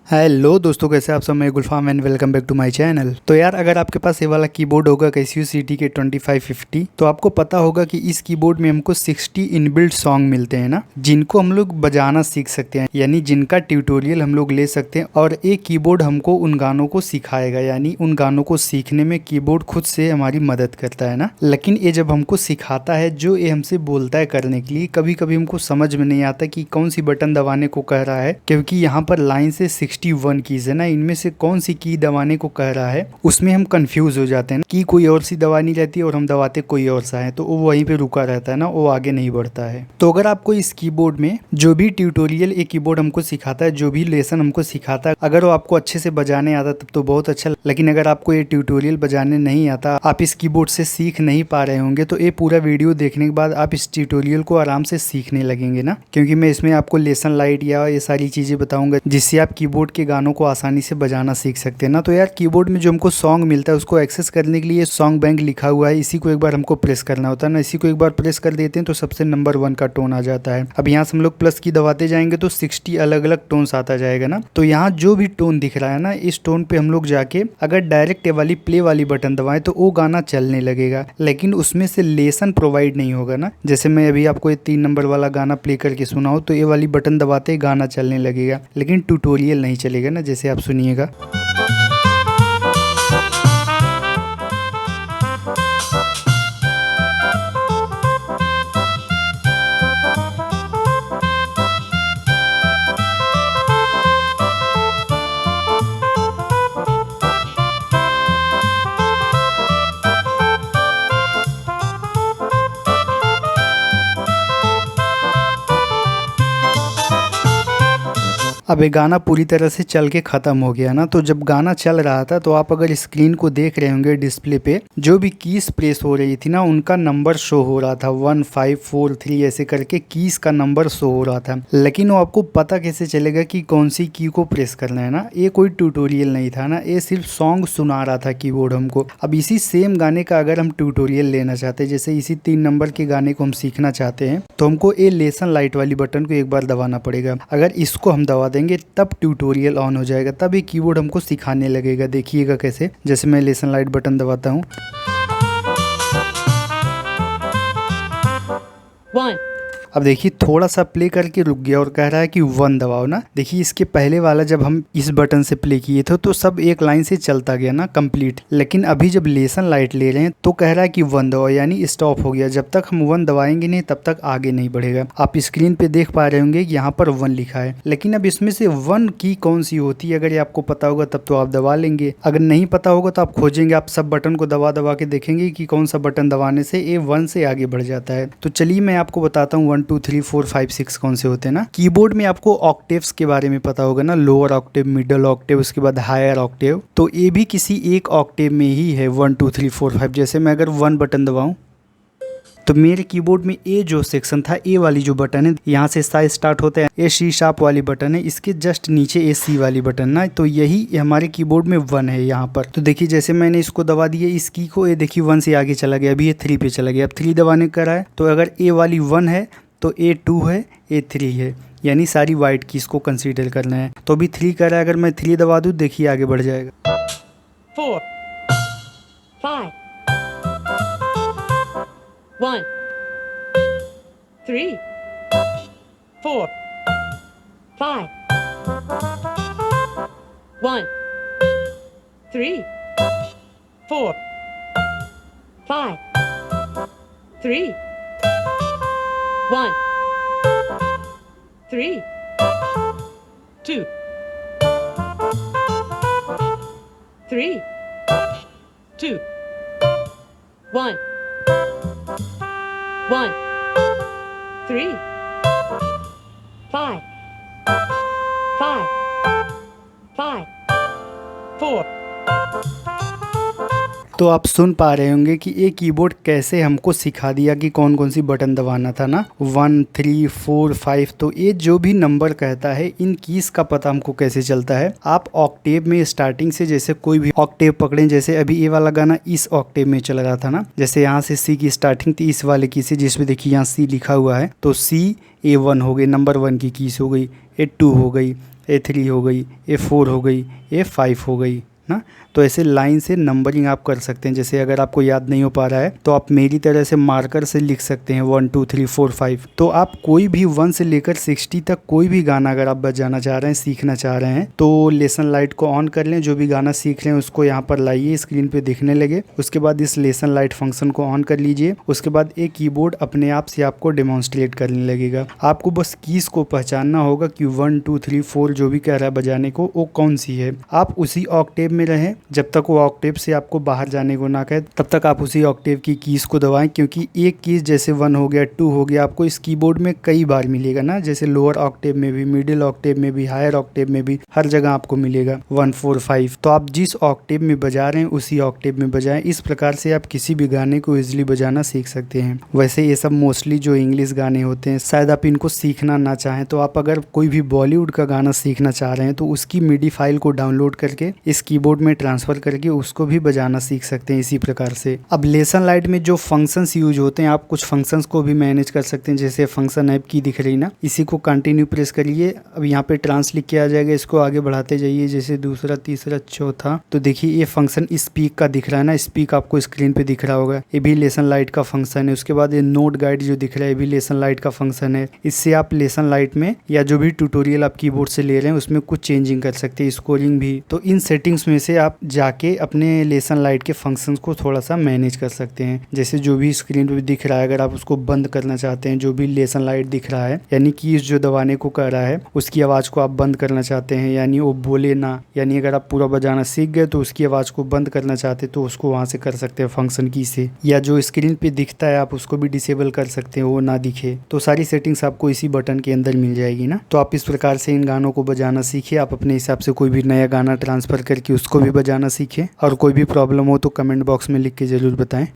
Hello दोस्तों, कैसे आप सब। मैं Gulfam and welcome back to my channel. तो यार, अगर आपके पास ये वाला कीबोर्ड होगा कैसियो सीटी के 2550, तो आपको पता होगा कि इस कीबोर्ड में हमको 60 इनबिल्ट सॉन्ग मिलते हैं ना, जिनको हम लोग बजाना सीख सकते हैं, यानी जिनका ट्यूटोरियल हम लोग ले सकते हैं। और एक कीबोर्ड हमको उन गानों को सिखाएगा, यानी उन गानों को सीखने में कीबोर्ड खुद से हमारी मदद करता है ना। लेकिन ये जब हमको सिखाता है, जो ये हमसे बोलता है करने के लिए, कभी कभी हमको समझ में नहीं आता कि कौन सी बटन दबाने को कह रहा है, क्योंकि यहाँ पर लाइन से 61 कीज है ना, इनमें से कौन सी की दबाने को कह रहा है, उसमें हम कंफ्यूज हो जाते हैं कि कोई और सी दबानी रहती है और हम दबाते कोई और सा है, तो वो वहीं पे रुका रहता है ना, वो आगे नहीं बढ़ता है। तो अगर आपको इस कीबोर्ड में जो भी ट्यूटोरियल एक कीबोर्ड हमको सिखाता है, जो भी लेसन हमको सिखाता है, अगर वो आपको अच्छे से बजाने आता तब तो बहुत अच्छा। लेकिन अगर आपको ये ट्यूटोरियल बजाने नहीं आता, आप इस कीबोर्ड से सीख नहीं पा रहे होंगे, तो ये पूरा वीडियो देखने के बाद आप इस ट्यूटोरियल को आराम से सीखने लगेंगे ना, क्योंकि मैं इसमें आपको लेसन लाइट या ये सारी चीजें बताऊंगा जिससे आप कीबोर्ड के गानों को आसानी से बजाना सीख सकते हैं ना। तो यार, कीबोर्ड में जो हमको सॉन्ग मिलता है उसको एक्सेस करने के लिए सॉन्ग बैंक लिखा हुआ है, इसी को एक बार हमको प्रेस करना होता है ना। इसी को एक बार प्रेस कर देते हैं तो सबसे नंबर 1 का टोन आ जाता है। अब यहाँ से हम लोग प्लस की दबाते जाएंगे तो 60 अलग अलग टोन्स आता जाएगा ना। तो यहाँ जो भी टोन दिख रहा है ना, इस टोन पे हम लोग जाके अगर डायरेक्ट वाली प्ले वाली बटन दबाएं तो वो गाना चलने लगेगा, लेकिन उसमें से लेसन प्रोवाइड नहीं होगा ना। जैसे मैं अभी आपको ये 3 नंबर वाला गाना प्ले करके सुनाऊं तो ये वाली बटन दबाते ही गाना चलने लगेगा, लेकिन ट्यूटोरियल नहीं चलेगा ना, जैसे आप सुनिएगा। अब ये गाना पूरी तरह से चल के ख़त्म हो गया ना। तो जब गाना चल रहा था तो आप अगर स्क्रीन को देख रहे होंगे, डिस्प्ले पे जो भी कीज प्रेस हो रही थी ना, उनका नंबर शो हो रहा था 1 5 4 3 ऐसे करके कीज का नंबर शो हो रहा था। लेकिन वो आपको पता कैसे चलेगा कि कौन सी की को प्रेस करना है ना। ये कोई ट्यूटोरियल नहीं था ना, ये सिर्फ सॉन्ग सुना रहा था कीबोर्ड हमको। अब इसी सेम गाने का अगर हम ट्यूटोरियल लेना चाहते हैं, जैसे इसी 3 नंबर के गाने को हम सीखना चाहते हैं, तो हमको ये लेसन लाइट वाली बटन को एक बार दबाना पड़ेगा। अगर इसको हम दबा देंगे तब ट्यूटोरियल ऑन हो जाएगा, तब ये कीबोर्ड हमको सिखाने लगेगा। देखिएगा कैसे, जैसे मैं लेसन लाइट बटन दबाता हूँ। 1 अब देखिए, थोड़ा सा प्ले करके रुक गया और कह रहा है कि 1 दबाओ ना। देखिए, इसके पहले वाला जब हम इस बटन से प्ले किए थे तो सब एक लाइन से चलता गया ना, कंप्लीट। लेकिन अभी जब लेसन लाइट ले रहे हैं तो कह रहा है कि 1 दबाओ, यानी स्टॉप हो गया। जब तक हम 1 दबाएंगे नहीं तब तक आगे नहीं बढ़ेगा। आप स्क्रीन पे देख पा रहे होंगे यहाँ पर 1 लिखा है, लेकिन अब इसमें से 1 की कौन सी होती है, अगर ये आपको पता होगा तब तो आप दबा लेंगे। अगर नहीं पता होगा तो आप खोजेंगे, आप सब बटन को दबा दबा के देखेंगे कि कौन सा बटन दबाने से ये 1 से आगे बढ़ जाता है। तो चलिए मैं आपको बताता हूँ 1 2 3 4 5 6 कौन से होते हैं ना। कीबोर्ड में आपको ऑक्टेव्स के बारे में पता होगा ना, लोअर ऑक्टेव, मिडल ऑक्टेव, उसके बाद हायर ऑक्टेव। तो ये भी किसी एक ऑक्टेव में ही है, 1 2 3 4 5। जैसे मैं अगर 1 बटन दबाऊं तो मेरे कीबोर्ड में ए जो सेक्शन था, ए वाली जो बटन है, यहाँ से सा स्टार्ट होता है, ए सी शार्प वाली बटन है, इसके जस्ट नीचे ए सी वाली बटन ना, तो यही हमारे कीबोर्ड में 1 है यहाँ पर। तो देखिए, जैसे मैंने इसको दबा दिया, इस की को, ये देखिए 1 से आगे चला गया, अभी ये 3 पे चला गया। अब 3 दबाने का रहा है, तो अगर ए वाली 1 है तो ए 2 है, ए 3 है, यानी सारी वाइट कीज को कंसीडर करना है। तो अभी 3 कर रहा है, अगर मैं 3 दबा दूँ, देखिए आगे बढ़ जाएगा। 4 5 1 3 4 5 1 3 4 5 3 1 3 2 3 2 1 1 3 5 5 5 4। तो आप सुन पा रहे होंगे कि ये कीबोर्ड कैसे हमको सिखा दिया कि कौन कौन सी बटन दबाना था ना, 1 3 4 5। तो ये जो भी नंबर कहता है, इन कीज का पता हमको कैसे चलता है। आप ऑक्टेव में स्टार्टिंग से जैसे कोई भी ऑक्टेव पकड़ें, जैसे अभी ये वाला गाना इस ऑक्टेव में चल रहा था ना, जैसे यहाँ से सी की स्टार्टिंग थी इस वाले की से, जिसमें देखिए यहाँ सी लिखा हुआ है, तो सी A1 हो गई, नंबर 1 की कीज हो गई, A2 हो गई, A3 हो गई, A4 हो गई, A5 हो गई ना। तो ऐसे लाइन से नंबरिंग आप कर सकते हैं। जैसे अगर आपको याद नहीं हो पा रहा है तो आप मेरी तरह से मार्कर से लिख सकते हैं 1 2 3 4 5। तो आप कोई भी 1 से लेकर 60 तक कोई भी गाना अगर आप बजाना चाह रहे हैं, सीखना चाह रहे हैं, तो लेसन लाइट को ऑन कर लें। जो भी गाना सीख रहे हैं उसको यहाँ पर लाइए, स्क्रीन पे दिखने लगे। उसके बाद इस लेसन लाइट फंक्शन को ऑन कर लीजिए। उसके बाद एक कीबोर्ड अपने आप से आपको डेमोन्स्ट्रेट करने लगेगा। आपको बस कीज को पहचानना होगा कि 1 2 3 4 जो भी कह रहा है बजाने को वो कौन सी है। आप उसी ऑक्टेव में रहें जब तक वो ऑक्टेव से आपको बाहर जाने को ना कहे, तब तक आप उसी ऑक्टेव की कीज को दबाएं। क्योंकि एक कीज जैसे 1 हो गया, 2 हो गया, आपको इस कीबोर्ड में कई बार मिलेगा ना। जैसे लोअर ऑक्टेव में भी, मिडिल ऑक्टेव में भी, हायर ऑक्टेव में भी, हर जगह आपको मिलेगा 1 4 5। तो आप जिस ऑक्टेव में बजा रहे हैं उसी ऑक्टेव में बजाएं। इस प्रकार से आप किसी भी गाने को इजिली बजाना सीख सकते हैं। वैसे ये सब मोस्टली जो इंग्लिश गाने होते हैं शायद आप इनको सीखना ना चाहें, तो आप अगर कोई भी बॉलीवुड का गाना सीखना चाह रहे हैं तो उसकी मिडी फाइल को डाउनलोड करके इस कीबोर्ड में ट्रांसफर करके उसको भी बजाना सीख सकते हैं इसी प्रकार से। अब लेसन लाइट में जो फंक्शंस यूज होते हैं, आप कुछ फंक्शंस को भी मैनेज कर सकते हैं। जैसे फंक्शन ऐप की दिख रही ना, इसी को कंटिन्यू प्रेस करिए। अब यहाँ पे ट्रांस लिख के आ जाएगा, इसको आगे बढ़ाते जाइए, जैसे दूसरा, तीसरा, चौथा। तो देखिए ये फंक्शन स्पीक का दिख रहा है ना, स्पीक आपको स्क्रीन पे दिख रहा होगा, ये भी लेसन लाइट का फंक्शन है। उसके बाद ये नोट गाइड जो दिख रहा है, ये भी लेसन लाइट का फंक्शन है। इससे आप लेसन लाइट में या जो भी ट्यूटोरियल आप कीबोर्ड से ले रहे हैं उसमें कुछ चेंजिंग कर सकते हैं, स्कोरिंग भी। तो इन सेटिंग्स में से आप जाके अपने लेसन लाइट के फंक्शंस को थोड़ा सा मैनेज कर सकते हैं। जैसे जो भी स्क्रीन पे दिख रहा है, अगर आप उसको बंद करना चाहते हैं, जो भी लेसन लाइट दिख रहा है यानी कीज जो दबाने को कह रहा है उसकी आवाज़ को आप बंद करना चाहते हैं, यानी वो बोले ना, यानी अगर आप पूरा बजाना सीख गए तो उसकी आवाज़ को बंद करना चाहते तो उसको वहाँ से कर सकते हैं फंक्शन की से। या जो स्क्रीन पे दिखता है आप उसको भी डिसेबल कर सकते हैं, वो ना दिखे। तो सारी सेटिंग्स आपको इसी बटन के अंदर मिल जाएगी ना। तो आप इस प्रकार से इन गानों को बजाना सीखिए। आप अपने हिसाब से कोई भी नया गाना ट्रांसफ़र करके उसको भी बजाना सीखें। और कोई भी प्रॉब्लम हो तो कमेंट बॉक्स में लिख के ज़रूर बताएं।